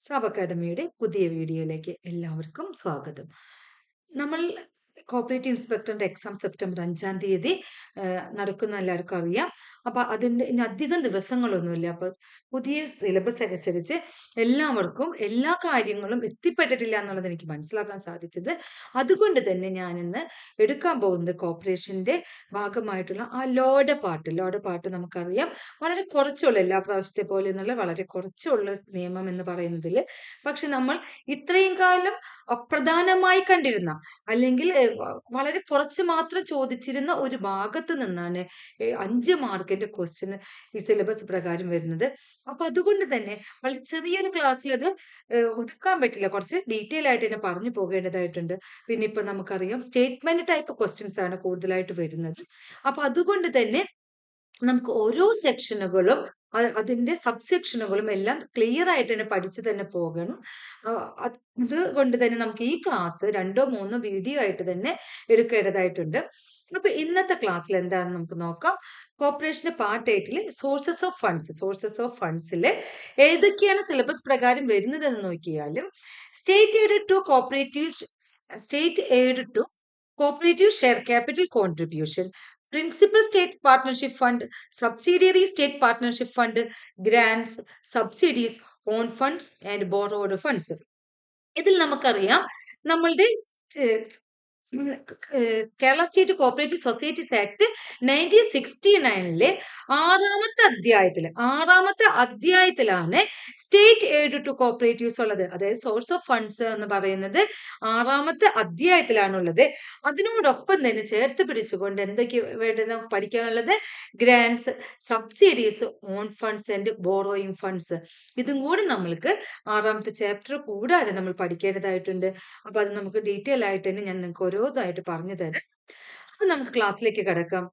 സാബ് അക്കാഡമിയുടെ പുതിയ വീഡിയോയിലേക്ക് എല്ലാവർക്കും സ്വാഗതം. നമ്മൾ കോപ്പറേറ്റീവ് ഇൻസ്പെക്ടറിന്റെ എക്സാം സെപ്റ്റംബർ 5-ാം തീയതി നടക്കുന്ന എല്ലാവർക്കും അറിയാം. അപ്പൊ അതിന്റെ ഇനി അധികം ദിവസങ്ങളൊന്നുമില്ല. അപ്പൊ പുതിയ സിലബസ് അനുസരിച്ച് എല്ലാവർക്കും എല്ലാ കാര്യങ്ങളും എത്തിപ്പെട്ടിട്ടില്ല എന്നുള്ളത് എനിക്ക് മനസ്സിലാക്കാൻ സാധിച്ചത്. അതുകൊണ്ട് തന്നെ ഞാൻ ഇന്ന് എടുക്കാൻ പോകുന്നത് കോർപ്പറേഷന്റെ ഭാഗമായിട്ടുള്ള ആ ലോഡ് പാർട്ട് നമുക്കറിയാം വളരെ കുറച്ചുള്ള എല്ലാ പ്രാവശ്യത്തെ പോലെ എന്നുള്ള വളരെ കുറച്ചുള്ള നിയമം എന്ന് പറയുന്നതിൽ, പക്ഷെ നമ്മൾ ഇത്രയും കാലം അപ്രധാനമായി കണ്ടിരുന്ന അല്ലെങ്കിൽ വളരെ കുറച്ച് മാത്രം ചോദിച്ചിരുന്ന ഒരു ഭാഗത്ത് നിന്നാണ് 5 മാർക്കിന്റെ ക്വസ്റ്റ്യൻ ഈ സിലബസ് പ്രകാരം വരുന്നത്. അപ്പൊ അതുകൊണ്ട് തന്നെ വളരെ ചെറിയൊരു ക്ലാസ്സിൽ അത് ഒതുക്കാൻ പറ്റില്ല, കുറച്ച് ഡീറ്റെയിൽ ആയിട്ട് തന്നെ പറഞ്ഞു പോകേണ്ടതായിട്ടുണ്ട്. പിന്നെ ഇപ്പൊ നമുക്കറിയാം സ്റ്റേറ്റ്മെന്റ് ടൈപ്പ് ക്വസ്റ്റ്യൻസ് ആണ് കൂടുതലായിട്ട് വരുന്നത്. അപ്പൊ അതുകൊണ്ട് തന്നെ നമുക്ക് ഓരോ സെക്ഷനുകളും അതിന്റെ സബ് സെക്ഷനുകളും എല്ലാം ക്ലിയർ ആയിട്ട് തന്നെ പഠിച്ചു തന്നെ പോകണം. അതുകൊണ്ട് തന്നെ നമുക്ക് ഈ ക്ലാസ് 2-3 വീഡിയോ ആയിട്ട് തന്നെ എടുക്കേണ്ടതായിട്ടുണ്ട്. അപ്പൊ ഇന്നത്തെ ക്ലാസ്സിൽ എന്താണെന്ന് നമുക്ക് നോക്കാം. കോർപ്പറേഷന്റെ പാർട്ട് 8 സോഴ്സസ് ഓഫ് ഫണ്ട്സിൽ ഏതൊക്കെയാണ് സിലബസ് പ്രകാരം വരുന്നതെന്ന് നോക്കിയാലും state aid to cooperative share capital contribution, principal state partnership fund, subsidiary state partnership fund, grants, subsidies, own funds and borrowed funds. ഇതിൽ നമുക്കറിയാം നമ്മളുടെ Kerala state cooperative societies act 1969 ആറാമത്തെ അധ്യായത്തിലാണ് സ്റ്റേറ്റ് എയ്ഡ് ടു കോപ്പറേറ്റീവ്സ് ഉള്ളത്. അതായത് സോഴ്സ് ഓഫ് ഫണ്ട്സ് എന്ന് പറയുന്നത് 6ാമത്തെ അധ്യായത്തിലാണുള്ളത്. അതിനോടൊപ്പം തന്നെ ചേർത്ത് പിടിച്ചുകൊണ്ട് എന്തൊക്കെ വേണ്ടത് നമുക്ക് പഠിക്കാനുള്ളത്? Grants, subsidies, own funds and borrowing funds. ഇതും കൂടി നമ്മൾക്ക് 6ാമത്തെ ചാപ്റ്റർ കൂടാതെ നമ്മൾ പഠിക്കേണ്ടതായിട്ടുണ്ട്. അപ്പൊ അത് നമുക്ക് ഡീറ്റെയിൽ ആയിട്ട് തന്നെ ഞാൻ നിങ്ങൾക്ക് ഓരോന്നായിട്ട് പറഞ്ഞു തരാം. അപ്പൊ നമുക്ക് ക്ലാസ്സിലേക്ക് കിടക്കാം.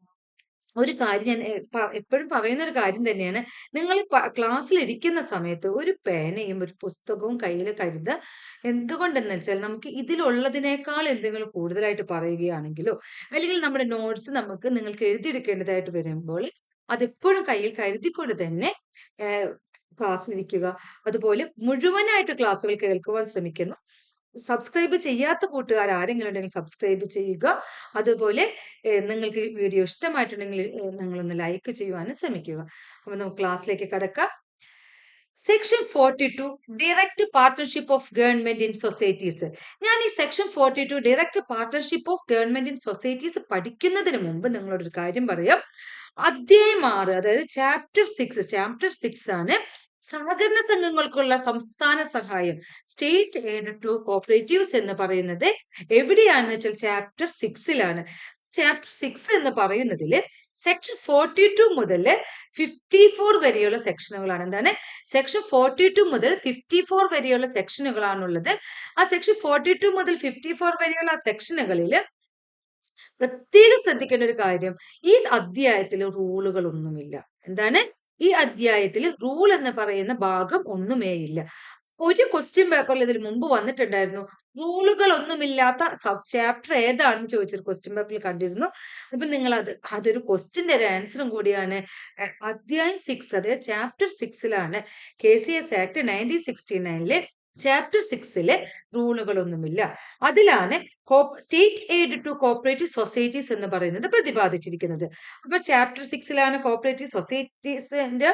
ഒരു കാര്യം ഞാൻ എപ്പോഴും പറയുന്ന ഒരു കാര്യം തന്നെയാണ്, നിങ്ങൾ ക്ലാസ്സിൽ ഇരിക്കുന്ന സമയത്ത് ഒരു പേനയും ഒരു പുസ്തകവും കയ്യിൽ കരുതുക. എന്തുകൊണ്ടെന്ന് വെച്ചാൽ നമുക്ക് ഇതിലുള്ളതിനേക്കാൾ എന്തെങ്കിലും കൂടുതലായിട്ട് പറയുകയാണെങ്കിലോ അല്ലെങ്കിൽ നമ്മുടെ നോട്ട്സ് നിങ്ങൾക്ക് എഴുതിയെടുക്കേണ്ടതായിട്ട് വരുമ്പോൾ അതെപ്പോഴും കയ്യിൽ കരുതിക്കൊണ്ട് തന്നെ ക്ലാസ്സിലിരിക്കുക. അതുപോലെ മുഴുവനായിട്ട് ക്ലാസ്സുകൾ കേൾക്കുവാൻ ശ്രമിക്കണം. സബ്സ്ക്രൈബ് ചെയ്യാത്ത കൂട്ടുകാർ ആരെങ്കിലും ഉണ്ടെങ്കിൽ സബ്സ്ക്രൈബ് ചെയ്യുക. അതുപോലെ നിങ്ങൾക്ക് വീഡിയോ ഇഷ്ടമായിട്ടുണ്ടെങ്കിൽ നിങ്ങളൊന്ന് ലൈക്ക് ചെയ്യുവാനും ശ്രമിക്കുക. അപ്പൊ നമുക്ക് ക്ലാസ്സിലേക്ക് കടക്കാം. Section 42 direct partnership of government in societies. ഞാൻ ഈ section 42 direct partnership of government in societies പഠിക്കുന്നതിന് മുമ്പ് നിങ്ങളോടൊരു കാര്യം പറയാം. അധ്യായം 6, അതായത് ചാപ്റ്റർ 6 ആണ് സഹകരണ സംഘങ്ങൾക്കുള്ള സംസ്ഥാന സഹായം, സ്റ്റേറ്റ് എയ്ഡ് ടു കോപ്പറേറ്റീവ്സ് എന്ന് പറയുന്നത് എവിടെയാണെന്ന് വെച്ചാൽ ചാപ്റ്റർ 6 ചാപ്റ്റർ 6 എന്ന് പറയുന്നതിൽ സെക്ഷൻ 42 മുതൽ 54 വരെയുള്ള സെക്ഷനുകളാണ്. എന്താണ്? സെക്ഷൻ 42 മുതൽ 54 വരെയുള്ള സെക്ഷനുകളാണുള്ളത്. ആ സെക്ഷൻ 42 മുതൽ 54 വരെയുള്ള സെക്ഷനുകളിൽ പ്രത്യേകം ശ്രദ്ധിക്കേണ്ട ഒരു കാര്യം, ഈ അധ്യായത്തിൽ റൂളുകൾ ഒന്നുമില്ല. എന്താണ്? ഈ അധ്യായത്തിൽ റൂൾ എന്ന് പറയുന്ന ഭാഗം ഒന്നുമേ ഇല്ല. ഒരു ക്വസ്റ്റ്യൻ പേപ്പറിൽ ഇതിന് മുമ്പ് വന്നിട്ടുണ്ടായിരുന്നു, റൂളുകൾ ഒന്നുമില്ലാത്ത സബ് ചാപ്റ്റർ ഏതാണെന്ന് ചോദിച്ചൊരു ക്വസ്റ്റ്യൻ പേപ്പറിൽ കണ്ടിരുന്നു. അപ്പൊ നിങ്ങൾ അതൊരു ക്വസ്റ്റ്യന്റെ ഒരു ആൻസറും കൂടിയാണ്. അധ്യായം 6, അതായത് ചാപ്റ്റർ 6 KCS ആക്ട് 1969 ചാപ്റ്റർ 6 റൂളുകളൊന്നുമില്ല. അതിലാണ് state aid to cooperative societies എന്ന് പറയുന്നത് പ്രതിപാദിച്ചിരിക്കുന്നത്. അപ്പൊ ചാപ്റ്റർ 6 കോപ്പറേറ്റീവ് സൊസൈറ്റീസിന്റെ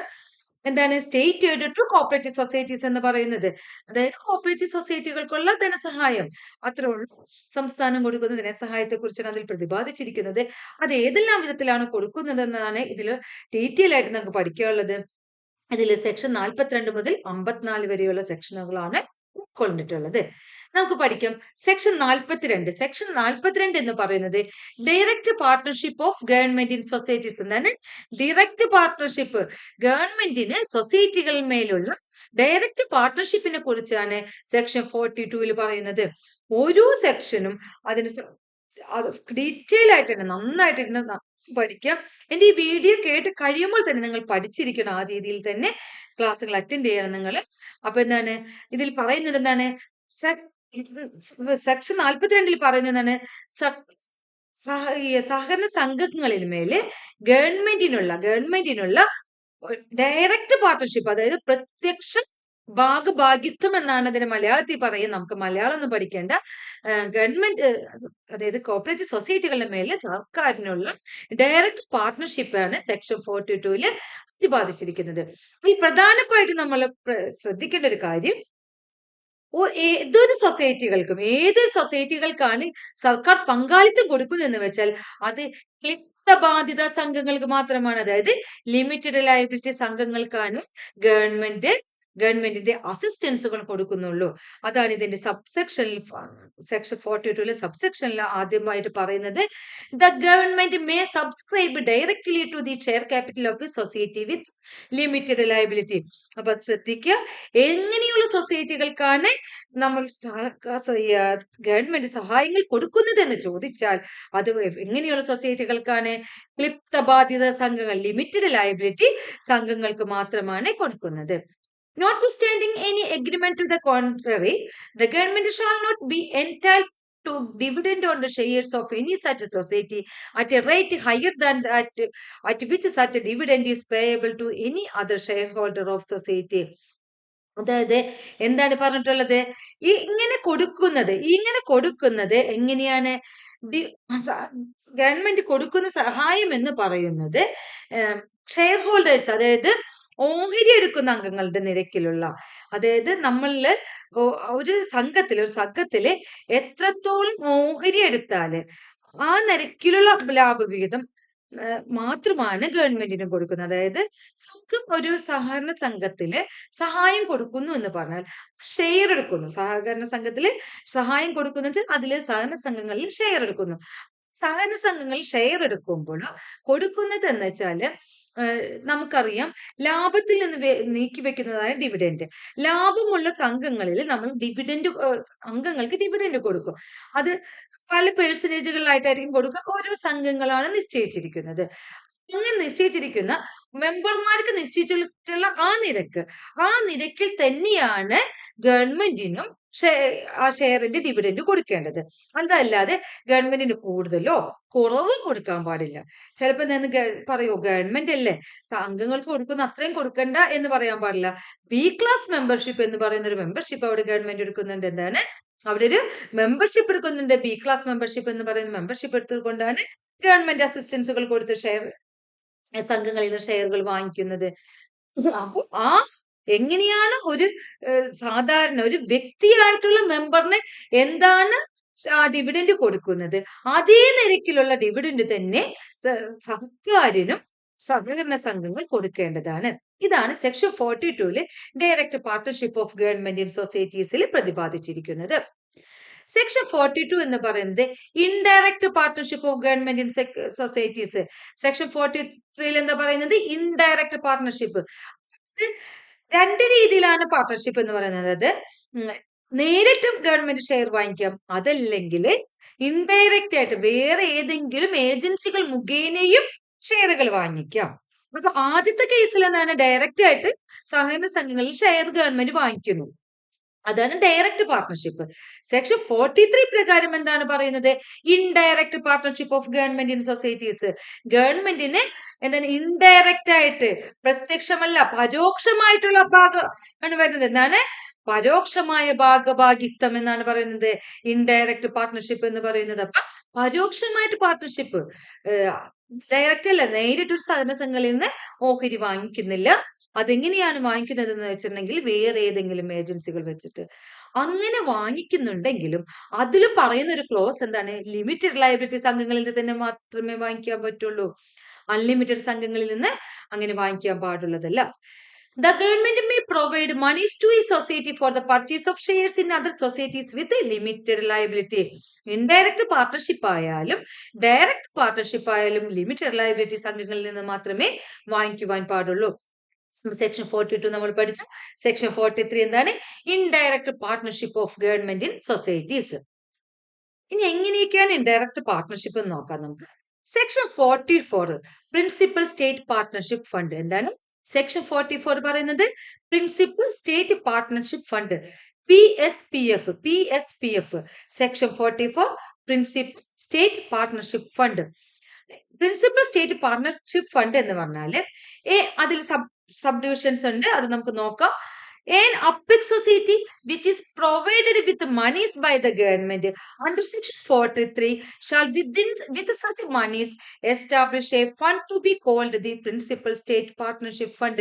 എന്താണ്? State aid to cooperative societies എന്ന് പറയുന്നത്. അതായത് കോപ്പറേറ്റീവ് സൊസൈറ്റികൾക്കുള്ള ധനസഹായം, അത്രേ ഉള്ളൂ. സംസ്ഥാനം കൊടുക്കുന്ന ധനസഹായത്തെ കുറിച്ചാണ് അതിൽ പ്രതിപാദിച്ചിരിക്കുന്നത്. അത് ഏതെല്ലാം വിധത്തിലാണ് കൊടുക്കുന്നതെന്നാണ് ഇതിൽ ഡീറ്റെയിൽ ആയിട്ട് നമുക്ക് പഠിക്കാനുള്ളത്. ഇതിൽ സെക്ഷൻ 42 മുതൽ 54 വരെയുള്ള സെക്ഷനുകളാണ് ഉൾക്കൊണ്ടിട്ടുള്ളത്. നമുക്ക് പഠിക്കാം. സെക്ഷൻ 42 എന്ന് പറയുന്നത് direct partnership of government in societies. എന്താണ്? ഡയറക്റ്റ് പാർട്ട്ണർഷിപ്പ്, ഗവൺമെന്റിന് സൊസൈറ്റികളിൽ മേലുള്ള ഡയറക്റ്റ് പാർട്ട്ണർഷിപ്പിനെ കുറിച്ചാണ് സെക്ഷൻ 42 പറയുന്നത്. ഓരോ സെക്ഷനും അതിന് ഡീറ്റെയിൽ ആയിട്ട് തന്നെ നന്നായിട്ട് ഇരുന്ന് പഠിക്കാം. എന്റെ ഈ വീഡിയോ കേട്ട് കഴിയുമ്പോൾ തന്നെ നിങ്ങൾ പഠിച്ചിരിക്കണം. ആ രീതിയിൽ തന്നെ ക്ലാസ്സുകൾ അറ്റൻഡ് ചെയ്യണം നിങ്ങൾ. അപ്പൊ എന്താണ് ഇതിൽ പറയുന്നത്? എന്താണ്? സെക്ഷൻ 42 പറയുന്നത് എന്താണ്? സഹകരണ സംഘങ്ങളിൽ മേല് ഗവൺമെന്റിനുള്ള ഡയറക്റ്റ് പാർട്ട്ണർഷിപ്പ്, അതായത് പ്രത്യക്ഷ ഭാഗഭാഗിത്വം എന്നാണ് അതിന് മലയാളത്തിൽ പറയും. നമുക്ക് മലയാളം ഒന്നും പഠിക്കേണ്ട. ഗവൺമെന്റ് അതായത് കോപ്പറേറ്റീവ് സൊസൈറ്റികളുടെ മേലെ സർക്കാരിനുള്ള ഡയറക്റ്റ് പാർട്ട്ണർഷിപ്പാണ് സെക്ഷൻ 42 പ്രതിപാദിച്ചിരിക്കുന്നത്. ഈ പ്രധാനമായിട്ട് നമ്മൾ ശ്രദ്ധിക്കേണ്ട ഒരു കാര്യം, ഏതൊരു സൊസൈറ്റികൾക്കാണ് സർക്കാർ പങ്കാളിത്തം കൊടുക്കുന്നതെന്ന് വെച്ചാൽ അത് ക്ലിപ്ത ബാധിത സംഘങ്ങൾക്ക് മാത്രമാണ്. അതായത് ലിമിറ്റഡ് ലയബിലിറ്റി സംഘങ്ങൾക്കാണ് ഗവൺമെന്റിന്റെ അസിസ്റ്റൻസുകൾ കൊടുക്കുന്നുള്ളൂ. അതാണ് ഇതിന്റെ സബ്സെക്ഷനിൽ സെക്ഷൻ 42 സബ്സെക്ഷനിൽ ആദ്യമായിട്ട് പറയുന്നത്, the government may subscribe directly to the share capital of a society with limited liability. അപ്പൊ ശ്രദ്ധിക്കുക, എങ്ങനെയുള്ള സൊസൈറ്റികൾക്കാണ് നമ്മൾ ഗവൺമെന്റ് സഹായങ്ങൾ കൊടുക്കുന്നത് എന്ന് ചോദിച്ചാൽ അത് എങ്ങനെയുള്ള സൊസൈറ്റികൾക്കാണ്? ക്ലിപ്ത ബാധിത സംഘങ്ങൾ, ലിമിറ്റഡ് ലയബിലിറ്റി സംഘങ്ങൾക്ക് മാത്രമാണ് കൊടുക്കുന്നത്. Notwithstanding any agreement to the contrary, the government shall not be entitled to dividend on the shares of any such society at a rate higher than that at which such a dividend is payable to any other shareholder of society. അതായത് എന്താണ് പറഞ്ഞിട്ടുള്ളത്? ഇങ്ങനെ കൊടുക്കുന്നത് എങ്ങനെയാണ്? Government കൊടുക്കുന്ന സഹായം എന്ന് പറയുന്നത് ഷെയർ ഹോൾഡേഴ്സ്, അതായത് ഓഹരി എടുക്കുന്ന അംഗങ്ങളുടെ നിരക്കിലുള്ള, അതായത് നമ്മളില് ഒരു സംഘത്തില് എത്രത്തോളം ഓഹരി എടുത്താല് ആ നിരക്കിലുള്ള ലാഭവിഹിതം മാത്രമാണ് ഗവൺമെന്റിന് കൊടുക്കുന്നത്. അതായത് ഒരു സഹകരണ സംഘത്തില് സഹായം കൊടുക്കുന്നു എന്ന് പറഞ്ഞാൽ ഷെയർ എടുക്കുന്നു. സഹകരണ സംഘത്തില് സഹായം കൊടുക്കുന്നു വെച്ചാൽ അതില് സഹകരണ സംഘങ്ങളിൽ ഷെയർ എടുക്കുന്നു. സഹകരണ സംഘങ്ങളിൽ ഷെയർ എടുക്കുമ്പോൾ കൊടുക്കുന്നത് എന്ന് വെച്ചാല് നമുക്കറിയാം, ലാഭത്തിൽ നിന്ന് നീക്കി വെക്കുന്നതാണ് ഡിവിഡൻഡ്. ലാഭമുള്ള സംഘങ്ങളിൽ നമ്മൾ അംഗങ്ങൾക്ക് ഡിവിഡൻഡ് കൊടുക്കും. അത് പല പേഴ്സൻറ്റേജുകളിലായിട്ടായിരിക്കും കൊടുക്കുക. ഓരോ സംഘങ്ങളാണ് നിശ്ചയിച്ചിരിക്കുന്നത്. അങ്ങനെ നിശ്ചയിച്ചിരിക്കുന്ന മെമ്പർമാർക്ക് നിശ്ചയിച്ചിട്ടുള്ള ആ നിരക്കിൽ തന്നെയാണ് ഗവൺമെന്റിനും ആ ഷെയറിന്റെ ഡിവിഡൻഡ് കൊടുക്കേണ്ടത്. അതല്ലാതെ ഗവൺമെന്റിന് കൂടുതലോ കുറവോ കൊടുക്കാൻ പാടില്ല. ചിലപ്പോ ഞാൻ പറയൂ, ഗവൺമെന്റ് അല്ലേ, അംഗങ്ങൾക്ക് കൊടുക്കുന്ന അത്രയും കൊടുക്കണ്ട എന്ന് പറയാൻ പാടില്ല. ബി ക്ലാസ് മെമ്പർഷിപ്പ് എന്ന് പറയുന്ന ഒരു മെമ്പർഷിപ്പ് അവിടെ ഗവൺമെന്റ് എടുക്കുന്നുണ്ട്. എന്താണ്? അവിടെ ഒരു മെമ്പർഷിപ്പ് എടുക്കുന്നുണ്ട്. ബി ക്ലാസ് മെമ്പർഷിപ്പ് എന്ന് പറയുന്ന മെമ്പർഷിപ്പ് എടുത്തുകൊണ്ടാണ് ഗവൺമെന്റ് അസിസ്റ്റൻസുകൾ കൊടുത്ത് സംഘങ്ങളിൽ നിന്ന് ഷെയറുകൾ വാങ്ങിക്കുന്നത്. അപ്പോൾ എങ്ങനെയാണ് ഒരു സാധാരണ ഒരു വ്യക്തിയായിട്ടുള്ള മെമ്പറിന് എന്താണ് ഡിവിഡൻഡ് കൊടുക്കുന്നത്, അതേ നിരക്കിലുള്ള ഡിവിഡൻഡ് തന്നെ സർക്കാരിനും സഹകരണ സംഘങ്ങൾ കൊടുക്കേണ്ടതാണ്. ഇതാണ് section 42 direct partnership of government in സൊസൈറ്റീസിൽ പ്രതിപാദിച്ചിരിക്കുന്നത്. സെക്ഷൻ 42 എന്ന് പറയുന്നത് indirect partnership of government in societies. Section 43 എന്താ പറയുന്നത്? Indirect partnership. രണ്ട് രീതിയിലാണ് പാർട്ണർഷിപ്പ് എന്ന് പറയുന്നത്. അത് നേരിട്ടും ഗവൺമെന്റ് ഷെയർ വാങ്ങിക്കാം, അതല്ലെങ്കിൽ ഇൻഡയറക്റ്റ് ആയിട്ട് വേറെ ഏതെങ്കിലും ഏജൻസികൾ മുഖേനയും ഷെയറുകൾ വാങ്ങിക്കാം. അപ്പൊ ആദ്യത്തെ കേസിൽ എന്താണ്? ഡയറക്റ്റ് ആയിട്ട് സഹകരണ സംഘങ്ങളിൽ ഷെയർ ഗവൺമെന്റ് വാങ്ങിക്കുന്നു. അതാണ് ഡയറക്റ്റ് പാർട്ണർഷിപ്പ്. സെക്ഷൻ 43 പ്രകാരം എന്താണ് പറയുന്നത്? Indirect partnership of government in societies. ഗവൺമെന്റിന് എന്താണ് ഇൻഡയറക്റ്റ് ആയിട്ട്, പ്രത്യക്ഷമല്ല പരോക്ഷമായിട്ടുള്ള ആണ് വരുന്നത്. എന്താണ്? പരോക്ഷമായ ഭാഗഭാഗിത്വം എന്നാണ് പറയുന്നത് ഇൻഡയറക്റ്റ് പാർട്ണർഷിപ്പ് എന്ന് പറയുന്നത്. അപ്പൊ പരോക്ഷമായിട്ട് പാർട്ണർഷിപ്പ്, ഡയറക്റ്റ് അല്ല, നേരിട്ടൊരു സഹകരണ സംഘങ്ങളിൽ നിന്ന് ഓഹരി വാങ്ങിക്കുന്നില്ല. അതെങ്ങനെയാണ് വാങ്ങിക്കുന്നത് എന്ന് വെച്ചിട്ടുണ്ടെങ്കിൽ വേറെ ഏതെങ്കിലും ഏജൻസികൾ വെച്ചിട്ട്. അങ്ങനെ വാങ്ങിക്കുന്നുണ്ടെങ്കിലും അതിൽ പറയുന്ന ഒരു ക്ലോസ് എന്താണ്? ലിമിറ്റഡ് ലയബിലിറ്റി സംഘങ്ങളിൽ നിന്ന് തന്നെ മാത്രമേ വാങ്ങിക്കാൻ പറ്റുള്ളൂ. അൺലിമിറ്റഡ് സംഘങ്ങളിൽ നിന്ന് അങ്ങനെ വാങ്ങിക്കാൻ പാടുള്ളതല്ല. The government may provide monies to a society for the purchase of shares in other societies with a limited liability. Indirect partnership ആയാലും ഡയറക്റ്റ് പാർട്ണർഷിപ്പ് ആയാലും ലിമിറ്റഡ് ലയബിലിറ്റി സംഘങ്ങളിൽ നിന്ന് മാത്രമേ വാങ്ങിക്കുവാൻ പാടുള്ളൂ. സെക്ഷൻ 42 നമ്മൾ പഠിച്ചു. സെക്ഷൻ 43 എന്താണ്? Indirect partnership of government in societies. ഇനി എങ്ങനെയൊക്കെയാണ് ഇൻഡയറക്റ്റ് പാർട്ണർഷിപ്പ് എന്ന് നോക്കാം നമുക്ക്. Section 44 principal state partnership fund. എന്താണ് സെക്ഷൻ 44 പറയുന്നത്? Principal state partnership fund, PSPF. Section 44 principal state partnership fund. Principal state partnership fund എന്ന് പറഞ്ഞാല് അതിൽ സബ് ഡിവിഷൻസ് ഉണ്ട്, അത് നമുക്ക് നോക്കാം. An UPIC society which is provided with monies by the government under section 43 shall with such monies establish a fund to be called the principal state partnership fund.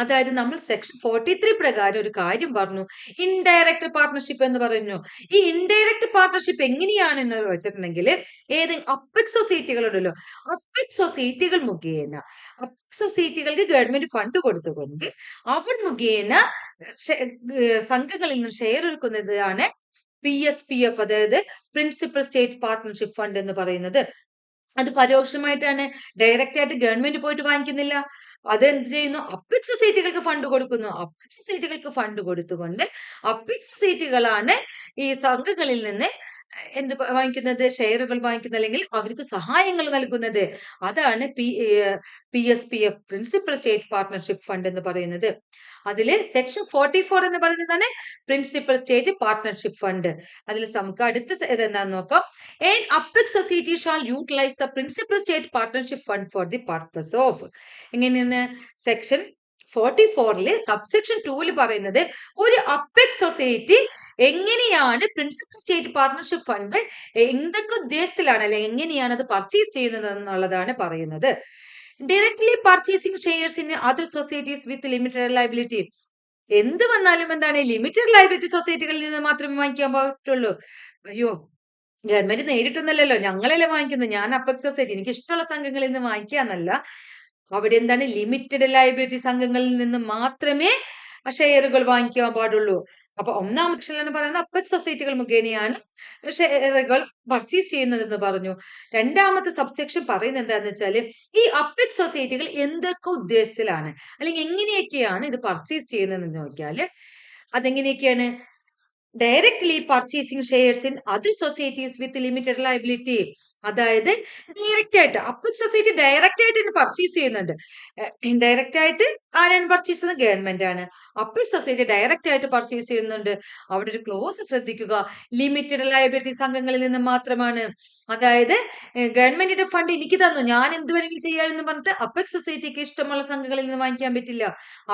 അതായത് നമ്മൾ section 43 പ്രകാരം ഒരു കാര്യം പറഞ്ഞു, ഇൻഡയറക്റ്റ് പാർട്ണർഷിപ്പ് എന്ന് പറഞ്ഞു. ഈ indirect partnership എങ്ങനെയാണെന്ന് വെച്ചിട്ടുണ്ടെങ്കിൽ ഏത് അപ്പിക് സൊസൈറ്റികൾ ഉണ്ടല്ലോ, അപ്പിക് സൊസൈറ്റികൾ മുഖേന അപ്പിക് സൊസൈറ്റികൾക്ക് ഗവൺമെന്റ് ഫണ്ട് കൊടുത്തുകൊണ്ട് അവർ മുഖേന സംഘങ്ങളിൽ നിന്നും ഷെയർ എടുക്കുന്നതാണ് PSPF, അതായത് പ്രിൻസിപ്പൽ സ്റ്റേറ്റ് പാർട്ണർഷിപ്പ് ഫണ്ട് എന്ന് പറയുന്നത്. അത് പരോക്ഷമായിട്ടാണ്, ഡയറക്റ്റ് ആയിട്ട് ഗവൺമെന്റ് പോയിട്ട് വാങ്ങിക്കുന്നില്ല. അത് എന്ത് ചെയ്യുന്നു? അപ്പിക് സൊസൈറ്റികൾക്ക് ഫണ്ട് കൊടുക്കുന്നു. അപ്പിക് സൊസൈറ്റികൾക്ക് ഫണ്ട് കൊടുത്തുകൊണ്ട് അപ്പിക് സൊസൈറ്റികളാണ് ഈ സംഘങ്ങളിൽ നിന്ന് എന്ത് വാങ്ങിക്കുന്നത്? ഷെയറുകൾ വാങ്ങിക്കുന്നത്, അല്ലെങ്കിൽ അവർക്ക് സഹായങ്ങൾ നൽകുന്നത്. അതാണ് PSPF, principal state partnership fund എന്ന് പറയുന്നത്. അതില് സെക്ഷൻ 44 എന്ന് പറയുന്നതാണ് പ്രിൻസിപ്പൽ സ്റ്റേറ്റ് പാർട്ണർഷിപ്പ് ഫണ്ട്. അതിൽ നമുക്ക് അടുത്ത എന്താന്ന് നോക്കാം. An UPIC society shall utilize the principal state partnership fund for the purpose of. എങ്ങനെയാണ്? സെക്ഷൻ 44 സബ്സെക്ഷൻ 2 പറയുന്നത് ഒരു അപ്പിക് സൊസൈറ്റി എങ്ങനെയാണ് പ്രിൻസിപ്പൽ സ്റ്റേറ്റ് പാർട്ണർഷിപ്പ് ഫണ്ട് എന്തൊക്കെ ഉദ്ദേശത്തിലാണ്, അല്ലെ എങ്ങനെയാണ് അത് പർച്ചേസ് ചെയ്യുന്നത് എന്നുള്ളതാണ് പറയുന്നത്. Directly purchasing shares in other societies with limited liability. എന്ത് വന്നാലും എന്താണ്? ലിമിറ്റഡ് ലയബിലിറ്റി സൊസൈറ്റികളിൽ നിന്ന് മാത്രമേ വാങ്ങിക്കാൻ പറ്റുള്ളൂ. അയ്യോ, ഗവൺമെന്റ് നേരിട്ടൊന്നല്ലല്ലോ, ഞങ്ങളല്ലേ വാങ്ങിക്കുന്നത്. ഞാൻ അപ്പക് സൊസൈറ്റി എനിക്ക് ഇഷ്ടമുള്ള സംഘങ്ങളിൽ നിന്ന് വാങ്ങിക്കാന്നല്ല. അവിടെ എന്താണ്? ലിമിറ്റഡ് ലയബിലിറ്റി സംഘങ്ങളിൽ നിന്ന് മാത്രമേ ഷെയറുകൾ വാങ്ങിക്കാൻ പാടുള്ളൂ. അപ്പൊ ഒന്നാം സെക്ഷനിലാണ് പറയുന്നത് അപ്പക് സൊസൈറ്റികൾ മുഖേനയാണ് ഷെയറുകൾ പർച്ചേസ് ചെയ്യുന്നതെന്ന് പറഞ്ഞു. രണ്ടാമത്തെ സബ്സെക്ഷൻ പറയുന്നത് എന്താന്ന് വെച്ചാല് ഈ അപ്പക് സൊസൈറ്റികൾ എന്തൊക്കെ ഉദ്ദേശത്തിലാണ്, അല്ലെങ്കിൽ എങ്ങനെയൊക്കെയാണ് ഇത് പർച്ചേസ് ചെയ്യുന്നതെന്ന് നോക്കിയാല് അതെങ്ങനെയൊക്കെയാണ്? Directly purchasing shares in other societies with limited liability. അതായത് ഡയറക്റ്റ് ആയിട്ട് അപ്പിക് സൊസൈറ്റി ഡയറക്റ്റ് ആയിട്ട് പർച്ചേസ് ചെയ്യുന്നുണ്ട്. ഇൻഡയറക്റ്റ് ആയിട്ട് ആരാണ് പർച്ചേസ് ചെയ്യുന്നത്? ഗവൺമെന്റ് ആണ്. അപ്പിക് സൊസൈറ്റി ഡയറക്റ്റ് ആയിട്ട് പർച്ചേസ് ചെയ്യുന്നുണ്ട്. അവിടെ ഒരു ക്ലോസ് ശ്രദ്ധിക്കുക, ലിമിറ്റഡ് ലയബിലിറ്റി സംഘങ്ങളിൽ നിന്ന് മാത്രമാണ്. അതായത് ഗവൺമെന്റിന്റെ ഫണ്ട് എനിക്ക് തന്നു, ഞാൻ എന്ത് വേണമെങ്കിലും ചെയ്യാമെന്ന് പറഞ്ഞിട്ട് അപ്പിക് സൊസൈറ്റിക്ക് ഇഷ്ടമുള്ള സംഘങ്ങളിൽ നിന്ന് വാങ്ങിക്കാൻ പറ്റില്ല.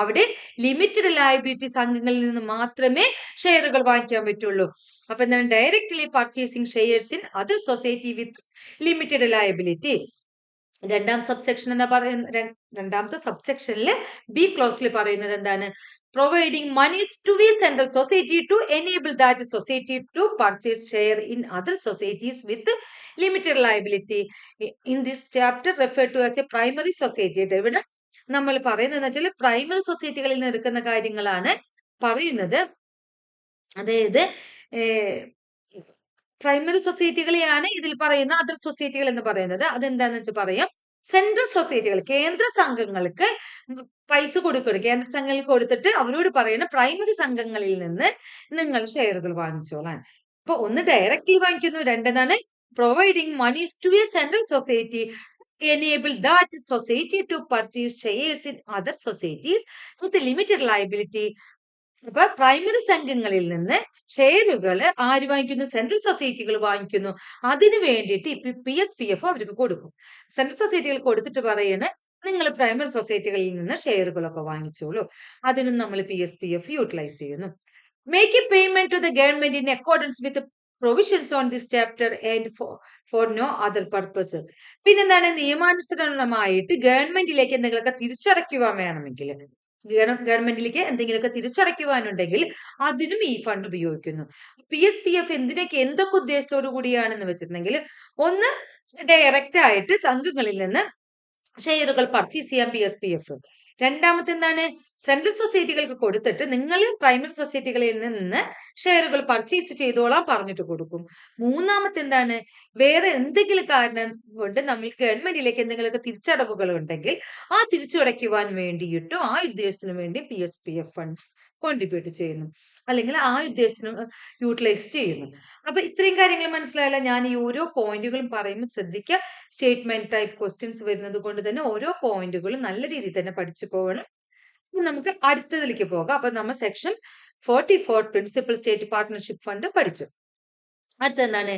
അവിടെ ലിമിറ്റഡ് ലയബിലിറ്റി സംഘങ്ങളിൽ നിന്ന് മാത്രമേ ഷെയറുകൾ വാങ്ങിക്കാൻ പറ്റുള്ളൂ. അപ്പൊ എന്താണ്? Directly purchasing shares in other society with limited liability. രണ്ടാമത്തെ സബ്സെക്ഷനിൽ ബി ക്ലോസിൽ പറയുന്നത് എന്താണ്? Providing monies to the central society to enable that society to purchase share in other societies with limited liability. In this chapter refer to as a primary society. ഇവിടെ നമ്മൾ പറയുന്നത് വെച്ചാൽ primary സൊസൈറ്റികളിൽ നിന്ന് എടുക്കുന്ന കാര്യങ്ങളാണ് പറയുന്നത്. അതായത് പ്രൈമറി സൊസൈറ്റികളെയാണ് ഇതിൽ പറയുന്ന അതർ സൊസൈറ്റികൾ എന്ന് പറയുന്നത്. അതെന്താന്ന് വെച്ചാൽ പറയാം, സെൻട്രൽ സൊസൈറ്റികൾ, കേന്ദ്ര സംഘങ്ങൾക്ക് പൈസ കൊടുക്കണം. കേന്ദ്ര സംഘങ്ങൾക്ക് കൊടുത്തിട്ട് അവരോട് പറയുന്ന പ്രൈമറി സംഘങ്ങളിൽ നിന്ന് നിങ്ങൾ ഷെയറുകൾ വാങ്ങിച്ചോളാൻ. അപ്പൊ ഒന്ന് ഡയറക്റ്റ്ലി വാങ്ങിക്കുന്നു, രണ്ടെന്നാണ് providing monies to a central society enable that society to purchase shares in other societies with limited liability. അപ്പൊ പ്രൈമറി സംഘങ്ങളിൽ നിന്ന് ഷെയറുകൾ ആര് വാങ്ങിക്കുന്നു? സെൻട്രൽ സൊസൈറ്റികൾ വാങ്ങിക്കുന്നു. അതിനു വേണ്ടിയിട്ട് PSPF അവർക്ക് കൊടുക്കും. സെൻട്രൽ സൊസൈറ്റികൾ കൊടുത്തിട്ട് പറയണ നിങ്ങൾ പ്രൈമറി സൊസൈറ്റികളിൽ നിന്ന് ഷെയറുകളൊക്കെ വാങ്ങിച്ചോളൂ. അതിനും നമ്മൾ PSPF യൂട്ടിലൈസ് ചെയ്യുന്നു. Make a payment to the government in accordance with provisions on this chapter and for no other purpose. പിന്നെന്താണ്? നിയമാനുസരണമായിട്ട് ഗവൺമെന്റിലേക്ക് എന്തെങ്കിലുമൊക്കെ തിരിച്ചടയ്ക്കുവാൻ വേണമെങ്കിൽ, ഗവൺമെന്റിലേക്ക് എന്തെങ്കിലുമൊക്കെ തിരിച്ചടയ്ക്കുവാനുണ്ടെങ്കിൽ അതിനും ഈ ഫണ്ട് ഉപയോഗിക്കുന്നു. PSPF എന്തൊക്കെ ഉദ്ദേശത്തോടു കൂടിയാണെന്ന് വെച്ചിട്ടുണ്ടെങ്കിൽ, ഒന്ന് ഡയറക്റ്റ് ആയിട്ട് സംഘങ്ങളിൽ നിന്ന് ഷെയറുകൾ പർച്ചേസ് ചെയ്യാൻ PSPF. രണ്ടാമത്തെ എന്താണ്? സെൻട്രൽ സൊസൈറ്റികൾക്ക് കൊടുത്തിട്ട് നിങ്ങൾ പ്രൈമറി സൊസൈറ്റികളിൽ നിന്ന് ഷെയറുകൾ പർച്ചേസ് ചെയ്തോളാൻ പറഞ്ഞിട്ട് കൊടുക്കും. മൂന്നാമത്തെ എന്താണ്? വേറെ എന്തെങ്കിലും കാരണം കൊണ്ട് നമ്മൾ ഗവൺമെന്റിലേക്ക് എന്തെങ്കിലുമൊക്കെ തിരിച്ചടവുകൾ ഉണ്ടെങ്കിൽ ആ തിരിച്ചടയ്ക്കുവാൻ വേണ്ടിയിട്ടും ആ ഉദ്ദേശത്തിനു വേണ്ടി PSPF ഫണ്ട് കോൺട്രിബ്യൂട്ട് ചെയ്യുന്നു, അല്ലെങ്കിൽ ആ ഉദ്ദേശത്തിന് യൂട്ടിലൈസ് ചെയ്യുന്നു. അപ്പൊ ഇത്രയും കാര്യങ്ങൾ മനസ്സിലായല്ല. ഞാൻ ഈ ഓരോ പോയിന്റുകളും പറയുമ്പോൾ ശ്രദ്ധിക്കുക, സ്റ്റേറ്റ്മെന്റ് ടൈപ്പ് ക്വസ്റ്റ്യൻസ് വരുന്നത് കൊണ്ട് തന്നെ ഓരോ പോയിന്റുകളും നല്ല രീതിയിൽ തന്നെ പഠിച്ചു പോകണം. നമുക്ക് അടുത്തതിലേക്ക് പോകാം. അപ്പൊ നമ്മൾ section 44 principal state partnership fund പഠിച്ചു. അടുത്ത എന്താണ്?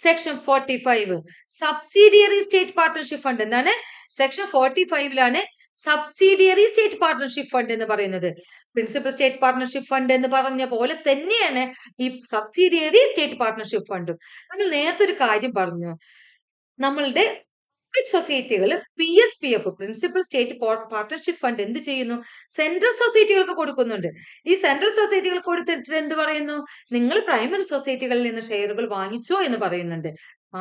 Section 45 subsidiary state partnership fund. എന്താണ്? സെക്ഷൻ 45ലാണ് സബ്സിഡിയറി സ്റ്റേറ്റ് പാർട്ണർഷിപ്പ് ഫണ്ട് എന്ന് പറയുന്നത്. പ്രിൻസിപ്പൽ സ്റ്റേറ്റ് പാർട്ണർഷിപ്പ് ഫണ്ട് എന്ന് പറഞ്ഞ പോലെ തന്നെയാണ് ഈ സബ്സിഡിയറി സ്റ്റേറ്റ് പാർട്ണർഷിപ്പ് ഫണ്ടും. നമ്മൾ നേരത്തെ ഒരു കാര്യം പറഞ്ഞു, നമ്മളുടെ സൊസൈറ്റികൾ PSPF principal state partnership fund എന്ത് ചെയ്യുന്നു? സെൻട്രൽ സൊസൈറ്റികൾക്ക് കൊടുക്കുന്നുണ്ട്. ഈ സെൻട്രൽ സൊസൈറ്റികൾ കൊടുത്തിട്ട് എന്ത് പറയുന്നു? നിങ്ങൾ പ്രൈമറി സൊസൈറ്റികളിൽ നിന്ന് ഷെയറുകൾ വാങ്ങിച്ചോ എന്ന് പറയുന്നുണ്ട്.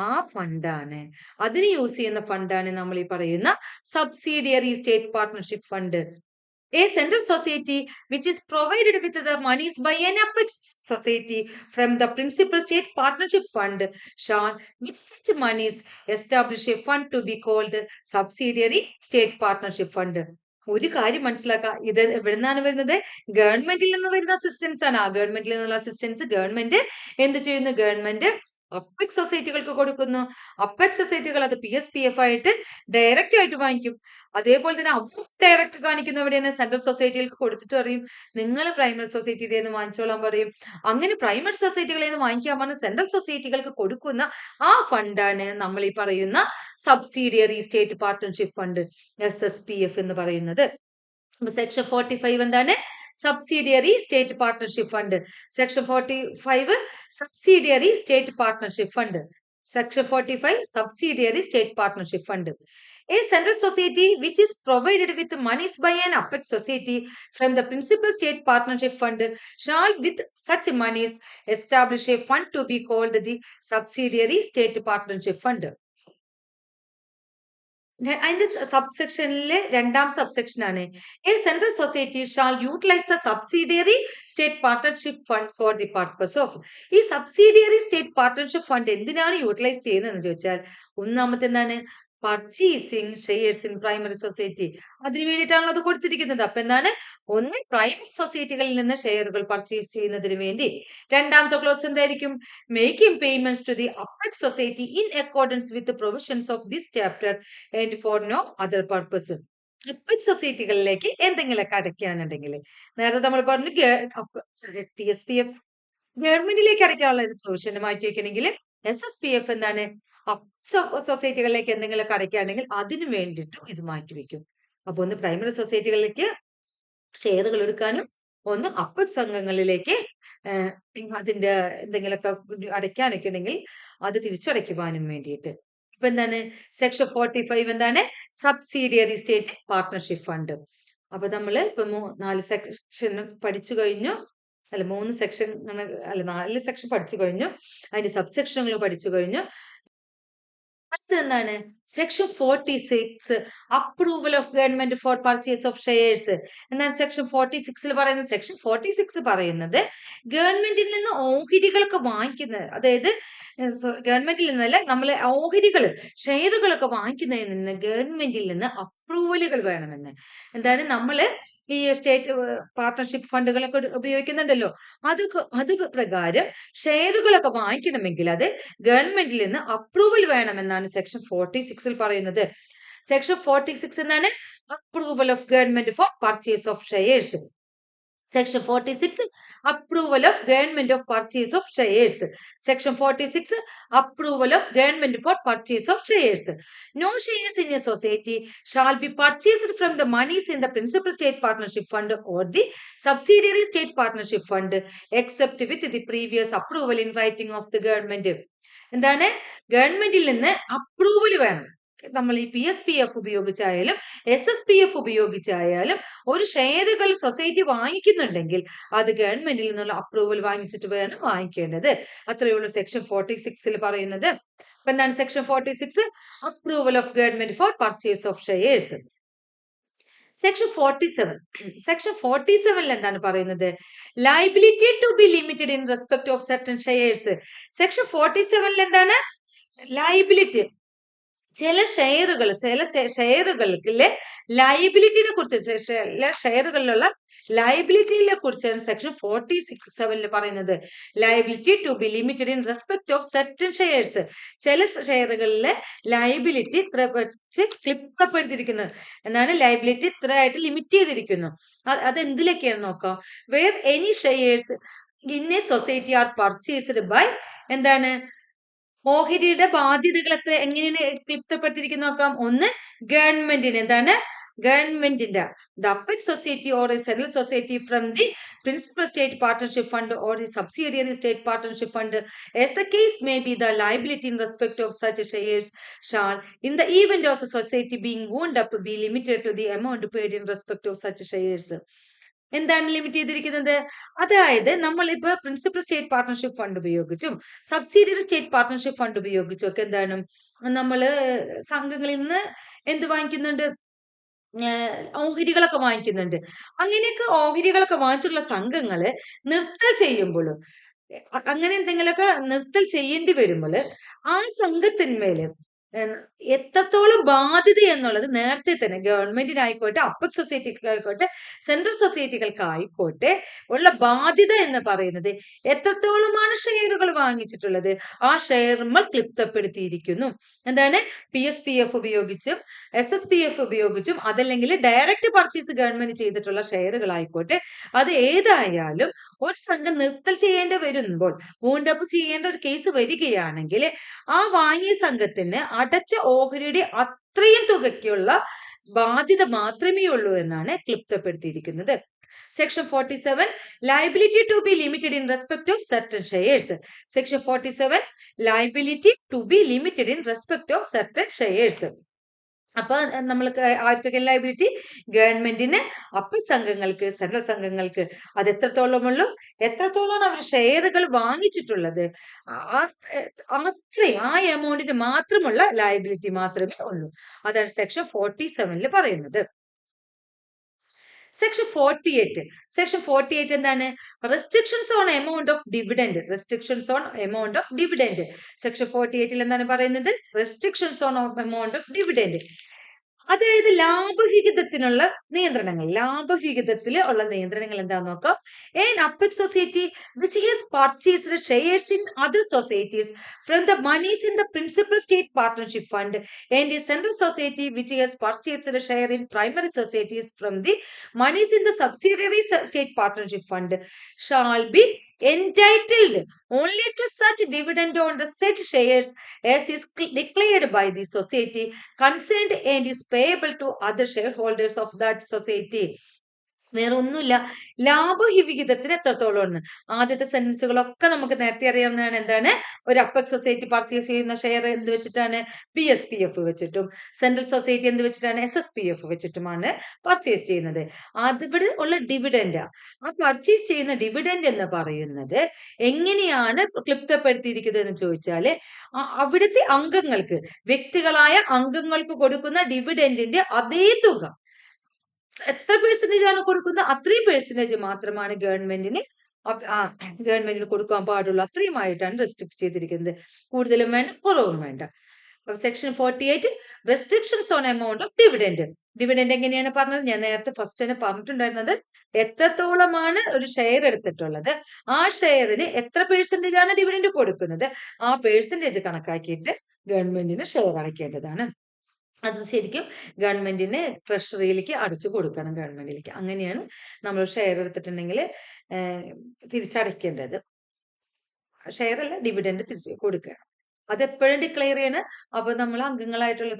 ആ ഫണ്ടാണ്, അതിന് യൂസ് ചെയ്യുന്ന ഫണ്ടാണ് നമ്മൾ ഈ പറയുന്ന subsidiary state partnership fund. A central society which is provided with the monies by an apex society from the principal state partnership fund shall with such monies establish a fund to be called subsidiary state partnership fund. ഒരു കാര്യം മനസ്സിലാക്കുക, ഇത് എവിടെ നിന്നാണ് വരുന്നത്? ഗവൺമെന്റിൽ നിന്ന് വരുന്ന അസിസ്റ്റൻസ് ആണ്. ആ ഗവൺമെന്റിൽ നിന്നുള്ള അസിസ്റ്റൻസ് ഗവൺമെന്റ് എന്ത് ചെയ്യുന്നു? ഗവൺമെന്റ് അപ്പെക്സ് സൊസൈറ്റികൾക്ക് കൊടുക്കുന്നു. അപ്പെക്സ് സൊസൈറ്റികൾ അത് PSPF ആയിട്ട് ഡയറക്റ്റ് ആയിട്ട് വാങ്ങിക്കും. അതേപോലെ തന്നെ ഡയറക്റ്റ് കാണിക്കുന്ന എവിടെയാണ്? സെൻട്രൽ സൊസൈറ്റികൾക്ക് കൊടുത്തിട്ട് പറയും നിങ്ങൾ പ്രൈമറി സൊസൈറ്റിയുടെ നിന്ന് വാങ്ങിച്ചോളാൻ പറയും. അങ്ങനെ പ്രൈമറി സൊസൈറ്റികളിൽ നിന്ന് വാങ്ങിക്കാൻ പറഞ്ഞ സെൻട്രൽ സൊസൈറ്റികൾക്ക് കൊടുക്കുന്ന ആ ഫണ്ടാണ് നമ്മൾ ഈ പറയുന്ന subsidiary state partnership fund, SSPF എന്ന് പറയുന്നത്. സെക്ഷൻ 45 എന്താണ്? Subsidiary state partnership fund. Section 45 subsidiary state partnership fund. Section 45 subsidiary state partnership fund. A central society which is provided with monies by an apex society from the principal state partnership fund shall with such monies establish a fund to be called the subsidiary state partnership fund. അതിന്റെ സബ്സെക്ഷനിലെ രണ്ടാം subsection ആണ് a central society shall utilise the subsidiary state partnership fund for the purpose of. ഈ subsidiary state partnership fund എന്തിനാണ് utilise ചെയ്യുന്നതെന്ന് ചോദിച്ചാൽ, ഒന്നാമത്തെ എന്താണ്? Purchasing shares in primary society. അതിന് വേണ്ടിയിട്ടാണല്ലോ അത് കൊടുത്തിരിക്കുന്നത്. അപ്പൊ എന്താണ്? ഒന്ന്, പ്രൈമറി സൊസൈറ്റികളിൽ നിന്ന് ഷെയറുകൾ പർച്ചേസ് ചെയ്യുന്നതിന് വേണ്ടി. രണ്ടാമത്തെ ക്ലോസ് എന്തായിരിക്കും? Making payments to the apex society in accordance with provisions of this chapter and for no other purpose. Apex സൊസൈറ്റികളിലേക്ക് എന്തെങ്കിലുമൊക്കെ അടയ്ക്കാനുണ്ടെങ്കിൽ, നേരത്തെ നമ്മൾ പറഞ്ഞു PSPF ഗവൺമെന്റിലേക്ക് അടയ്ക്കാനുള്ള പ്രൊവിഷൻ മാറ്റി വെക്കണമെങ്കിൽ SSPF എന്താണ്? സൊസൈറ്റികളിലേക്ക് എന്തെങ്കിലുമൊക്കെ അടയ്ക്കുകയാണെങ്കിൽ അതിനു വേണ്ടിയിട്ടും ഇത് മാറ്റിവെക്കും. അപ്പൊ ഒന്ന് പ്രൈമറി സൊസൈറ്റികളിലേക്ക് ഷെയറുകൾ എടുക്കാനും, ഒന്ന് അപ്പെക്സ് സംഘങ്ങളിലേക്ക് അതിന്റെ എന്തെങ്കിലുമൊക്കെ അടയ്ക്കാനൊക്കെ ഉണ്ടെങ്കിൽ അത് തിരിച്ചടയ്ക്കുവാനും വേണ്ടിയിട്ട്. ഇപ്പൊ എന്താണ്? സെക്ഷൻ 45 എന്താണ്? Subsidiary state partnership fund. അപ്പൊ നമ്മള് ഇപ്പൊ 4 സെക്ഷൻ പഠിച്ചു കഴിഞ്ഞു, അല്ല 3 സെക്ഷൻ അല്ല 4 സെക്ഷൻ പഠിച്ചു കഴിഞ്ഞു. അതിന്റെ സബ്സെക്ഷനുകൾ പഠിച്ചു കഴിഞ്ഞു. അടുത്ത എന്താണ്? Section 46 approval of government for purchase of shares. എന്താണ് സെക്ഷൻ 46 പറയുന്നത്? സെക്ഷൻ 46 പറയുന്നത് ഗവൺമെന്റിൽ നിന്ന് ഓഹരികളൊക്കെ വാങ്ങിക്കുന്നത്, അതായത് ഗവൺമെന്റിൽ നിന്നല്ല, നമ്മൾ ഓഹരികൾ ഷെയറുകളൊക്കെ വാങ്ങിക്കുന്നതിൽ നിന്ന് ഗവൺമെന്റിൽ നിന്ന് അപ്രൂവലുകൾ വേണമെന്ന്. എന്താണ്? നമ്മള് ഈ സ്റ്റേറ്റ് പാർട്ണർഷിപ്പ് ഫണ്ടുകളൊക്കെ ഉപയോഗിക്കുന്നുണ്ടല്ലോ, അത് പ്രകാരം ഷെയറുകളൊക്കെ വാങ്ങിക്കണമെങ്കിൽ അത് ഗവൺമെന്റിൽ നിന്ന് അപ്രൂവൽ വേണമെന്നാണ് സെക്ഷൻ 46 പറയുന്നത്. സെക്ഷൻ 46 എന്താണ്? Approval of government for purchase of shares. Section 46 approval of government of purchase of shares. Section 46 approval of government for purchase of shares. No shares in a society shall be purchased from the monies in the principal state partnership fund or the subsidiary state partnership fund except with the previous approval in writing of the government. എന്താണ്? ഗവൺമെന്റിൽ നിന്ന് approval വേണം. നമ്മൾ ഈ PSPF ഉപയോഗിച്ചായാലും SSPF ഉപയോഗിച്ചായാലും ഒരു ഷെയറുകൾ society വാങ്ങിക്കുന്നുണ്ടെങ്കിൽ അത് ഗവൺമെന്റിൽ നിന്നുള്ള അപ്രൂവൽ വാങ്ങിച്ചിട്ട് വേണം വാങ്ങിക്കേണ്ടത്. അത്രയേ ഉള്ളൂ സെക്ഷൻ 46 പറയുന്നത്. അപ്പൊ എന്താണ് section 46? Approval of government for purchase of shares. Section 47 എന്താണ് പറയുന്നത്? Liability to be limited in respect of certain shares. Section 47 എന്താണ്? ലയബിലിറ്റി, ചില ഷെയറുകളിലെ ലയബിലിറ്റിനെ കുറിച്ച്, ചില ഷെയറുകളിലുള്ള ലയബിലിറ്റിയെ കുറിച്ചാണ് സെക്ഷൻ 47 പറയുന്നത്. Liability to be limited in respect of certain shares. ചില ഷെയറുകളിലെ ലയബിലിറ്റി ഇത്ര വെച്ച് ക്ലിപ്പപ്പെടുത്തിയിരിക്കുന്നത്. എന്താണ്? ലയബിലിറ്റി ഇത്ര ആയിട്ട് ലിമിറ്റ് ചെയ്തിരിക്കുന്നു. അത് എന്തിലൊക്കെയാണ് നോക്കാം? Where any shares in a society are purchased by, എന്താണ്? ഓഹരിയുടെ ബാധ്യതകൾ എങ്ങനെയാണ് ക്ലിപ്തപ്പെടുത്തിയിരിക്കുന്നത് നോക്കാം. ഒന്ന്, ഗവൺമെന്റിന്, എന്താണ്? ഗവൺമെന്റിന്റെ the apex society or a central society from the principal state partnership fund or the subsidiary state partnership fund, as the case may be, the liability in respect of such shares shall, in the event of the society being wound up, be limited to the amount paid in respect of such shares. എന്താണ് limit ചെയ്തിരിക്കുന്നത്? അതായത് നമ്മളിപ്പോ principal state partnership fund ഉപയോഗിച്ചും subsidiary state partnership fund ഉപയോഗിച്ചും ഒക്കെ എന്താണ് നമ്മള് സംഘങ്ങളിൽ നിന്ന് എന്ത് വാങ്ങിക്കുന്നുണ്ട്? ഓഹരികളൊക്കെ വാങ്ങിക്കുന്നുണ്ട്. അങ്ങനെയൊക്കെ ഓഹരികളൊക്കെ വാങ്ങിച്ചിട്ടുള്ള സംഘങ്ങള് നിർത്തൽ ചെയ്യുമ്പോഴും അങ്ങനെ എന്തെങ്കിലുമൊക്കെ നിർത്തൽ ചെയ്യേണ്ടി വരുമ്പോൾ ആ സംഘത്തിന്മേല് എത്രത്തോളം ബാധ്യത എന്നുള്ളത് നേരത്തെ തന്നെ ഗവൺമെന്റിനായിക്കോട്ടെ, അപ്പക് സൊസൈറ്റിക്കായിക്കോട്ടെ, സെൻട്രൽ സൊസൈറ്റികൾക്കായിക്കോട്ടെ ഉള്ള ബാധ്യത എന്ന് പറയുന്നത് എത്രത്തോളമാണ് ഷെയറുകൾ വാങ്ങിച്ചിട്ടുള്ളത് ആ ഷെയറുകൾ ക്ലിപ്തപ്പെടുത്തിയിരിക്കുന്നു. എന്താണ്? PSPF ഉപയോഗിച്ചും SSPF ഉപയോഗിച്ചും അതല്ലെങ്കിൽ ഡയറക്റ്റ് പർച്ചേസ് ഗവൺമെന്റ് ചെയ്തിട്ടുള്ള ഷെയറുകളായിക്കോട്ടെ, അത് ഏതായാലും ഒരു സംഘം നിർത്തൽ ചെയ്യേണ്ടി വരുമ്പോൾ, വൂണ്ടപ്പ് ചെയ്യേണ്ട ഒരു കേസ് വരികയാണെങ്കിൽ ആ വാങ്ങിയ സംഘത്തിന് അടച്ച ഓഹരിയുടെ അത്രയും തുകയ്ക്കുള്ള ബാധ്യത മാത്രമേ ഉള്ളൂ എന്നാണ് ക്ലിപ്തപ്പെടുത്തിയിരിക്കുന്നത്. Section 47, liability to be limited in respect of certain shares. Section 47, liability to be limited in respect of certain shares. അപ്പൊ നമ്മൾക്ക് ആർക്കൊക്കെ ലൈബിലിറ്റി? ഗവൺമെന്റിന്, അപ്പ സംഘങ്ങൾക്ക്, സെൻട്രൽ സംഘങ്ങൾക്ക്. അത് എത്രത്തോളമുള്ളൂ? എത്രത്തോളമാണ് അവർ ഷെയറുകൾ വാങ്ങിച്ചിട്ടുള്ളത് അത്രയും ആ എമൗണ്ടിന് മാത്രമുള്ള ലയബിലിറ്റി മാത്രമേ ഉള്ളൂ. അതാണ് സെക്ഷൻ 47 പറയുന്നത്. സെക്ഷൻ 48. സെക്ഷൻ 48 എന്താണ്? Restrictions on amount of dividend. Restrictions on amount of dividend. Section 48 എന്താണ് പറയുന്നത്? Restrictions on amount of dividend. അതായത് ലാഭവിഹിതത്തിനുള്ള നിയന്ത്രണങ്ങൾ. ലാഭവിഹിതത്തിൽ ഉള്ള നിയന്ത്രണങ്ങൾ എന്താന്ന് നോക്കാം. An apex society which has purchased shares in other societies from the monies in the principal state partnership fund, and a central society which has purchased a share in primary societies from the monies in the subsidiary state partnership fund shall be entitled only to such dividend on the said shares as is declared by the society concerned and is payable to other shareholders of that society. വേറെ ഒന്നുമില്ല. ലാഭവിഹിതത്തിന് എത്രത്തോളം ഉണ്ട്? ആദ്യത്തെ സെന്റൻസുകളൊക്കെ നമുക്ക് നേരത്തെ അറിയാവുന്നതാണ്. എന്താണ്? ഒരു അപ്പക് സൊസൈറ്റി പർച്ചേസ് ചെയ്യുന്ന ഷെയർ എന്ത് വെച്ചിട്ടാണ്? PSPF വെച്ചിട്ടും, സെൻട്രൽ സൊസൈറ്റി എന്ത് വെച്ചിട്ടാണ്? SSPF വെച്ചിട്ടുമാണ് പർച്ചേസ് ചെയ്യുന്നത്. അതിവിടെ ഉള്ള ഡിവിഡൻഡ്, ആ പർച്ചേസ് ചെയ്യുന്ന ഡിവിഡൻഡ് എന്ന് പറയുന്നത് എങ്ങനെയാണ് ക്ലിപ്തപ്പെടുത്തിയിരിക്കുന്നത് എന്ന് ചോദിച്ചാല് അവിടുത്തെ അംഗങ്ങൾക്ക്, വ്യക്തികളായ അംഗങ്ങൾക്ക് കൊടുക്കുന്ന ഡിവിഡൻഡിന്റെ അതേ തുക എത്ര പെർസെന്റേജ് ആണ് കൊടുക്കുന്നത് അത്രയും പെർസെന്റേജ് മാത്രമാണ് ഗവൺമെന്റിന് കൊടുക്കാൻ പാടുള്ളൂ. അത്രയുമായിട്ടാണ് റെസ്ട്രിക്ട് ചെയ്തിരിക്കുന്നത്. കൂടുതലും വേണ്ട, കുറവും വേണ്ട. Section 48, restrictions on amount of dividend. Dividend എങ്ങനെയാണ് പറഞ്ഞത്? ഞാൻ നേരത്തെ ഫസ്റ്റ് തന്നെ പറഞ്ഞിട്ടുണ്ടായിരുന്നത്. എത്രത്തോളമാണ് ഒരു ഷെയർ എടുത്തിട്ടുള്ളത്, ആ ഷെയറിന് എത്ര പെർസെന്റേജ് ആണ് ഡിവിഡൻഡ് കൊടുക്കുന്നത്, ആ പെർസെന്റേജ് കണക്കാക്കിയിട്ട് ഗവൺമെന്റിന് ഷെയർ അടയ്ക്കേണ്ടതാണ്. അത് ശരിക്കും ഗവൺമെന്റിന് ട്രഷറിയിലേക്ക് അടച്ചു കൊടുക്കണം, ഗവൺമെന്റിലേക്ക്. അങ്ങനെയാണ് നമ്മൾ ഷെയർ എടുത്തിട്ടുണ്ടെങ്കിൽ തിരിച്ചടയ്ക്കേണ്ടത്. ഷെയർ അല്ല, ഡിവിഡൻഡ് തിരിച്ച് കൊടുക്കണം. അതെപ്പോഴും ഡിക്ലെയർ ചെയ്യണം. അപ്പൊ നമ്മൾ അംഗങ്ങളായിട്ടുള്ള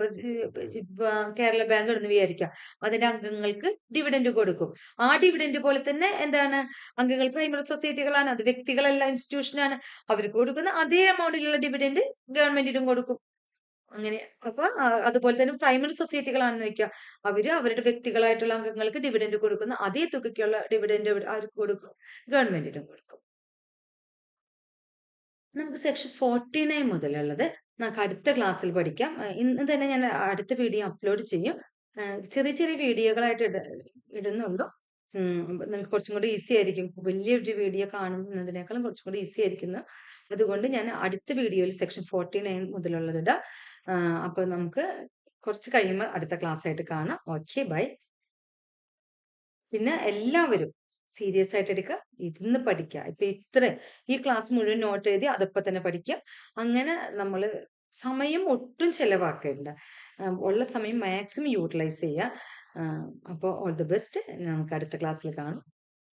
കേരള ബാങ്ക് എന്ന് വിചാരിക്കാം, അതിന്റെ അംഗങ്ങൾക്ക് ഡിവിഡൻഡ് കൊടുക്കും. ആ ഡിവിഡൻഡ് പോലെ തന്നെ എന്താണ്, അംഗങ്ങൾ പ്രൈമറി സൊസൈറ്റികളാണ്, അത് വ്യക്തികളല്ല, ഇൻസ്റ്റിറ്റ്യൂഷനാണ്. അവർക്ക് കൊടുക്കുന്ന അതേ എമൗണ്ടിലുള്ള ഡിവിഡൻഡ് ഗവൺമെന്റിനും കൊടുക്കും. അങ്ങനെ. അപ്പൊ അതുപോലെ തന്നെ പ്രൈമറി സൊസൈറ്റികളാണെന്ന് വെക്കുക, അവര് അവരുടെ വ്യക്തികളായിട്ടുള്ള അംഗങ്ങൾക്ക് ഡിവിഡൻഡ് കൊടുക്കുന്ന അതേ തുകയ്ക്കുള്ള ഡിവിഡൻഡ് ആർക്ക് കൊടുക്കും? ഗവൺമെന്റിനും കൊടുക്കും. നമുക്ക് സെക്ഷൻ 49 മുതലുള്ളത് നമുക്ക് അടുത്ത ക്ലാസ്സിൽ പഠിക്കാം. ഇന്ന് തന്നെ ഞാൻ അടുത്ത വീഡിയോ അപ്ലോഡ് ചെയ്യും. ചെറിയ ചെറിയ വീഡിയോകളായിട്ട് ഇടുന്നുള്ളൂ. നിങ്ങൾക്ക് കുറച്ചും കൂടി ഈസി ആയിരിക്കും. വലിയൊരു വീഡിയോ കാണുന്നതിനേക്കാളും കുറച്ചും കൂടി ഈസി ആയിരിക്കുന്നു. അതുകൊണ്ട് ഞാൻ അടുത്ത വീഡിയോയിൽ സെക്ഷൻ 49 മുതലുള്ളത് ഇടാം. അപ്പൊ നമുക്ക് കുറച്ച് കഴിയുമ്പോൾ അടുത്ത ക്ലാസ് ആയിട്ട് കാണാം. Okay, bye. പിന്നെ എല്ലാവരും സീരിയസ് ആയിട്ട് എടുക്കുക, ഇരുന്ന് പഠിക്കുക. ഇപ്പൊ ഈ ക്ലാസ് മുഴുവൻ നോട്ട് എഴുതി അതപ്പം തന്നെ പഠിക്കുക. അങ്ങനെ നമ്മൾ സമയം ഒട്ടും ചെലവാക്കേണ്ട, ഉള്ള സമയം മാക്സിമം യൂട്ടിലൈസ് ചെയ്യുക. അപ്പോൾ ഓൾ ദി ബെസ്റ്റ്. നമുക്ക് അടുത്ത ക്ലാസ്സിൽ കാണാം.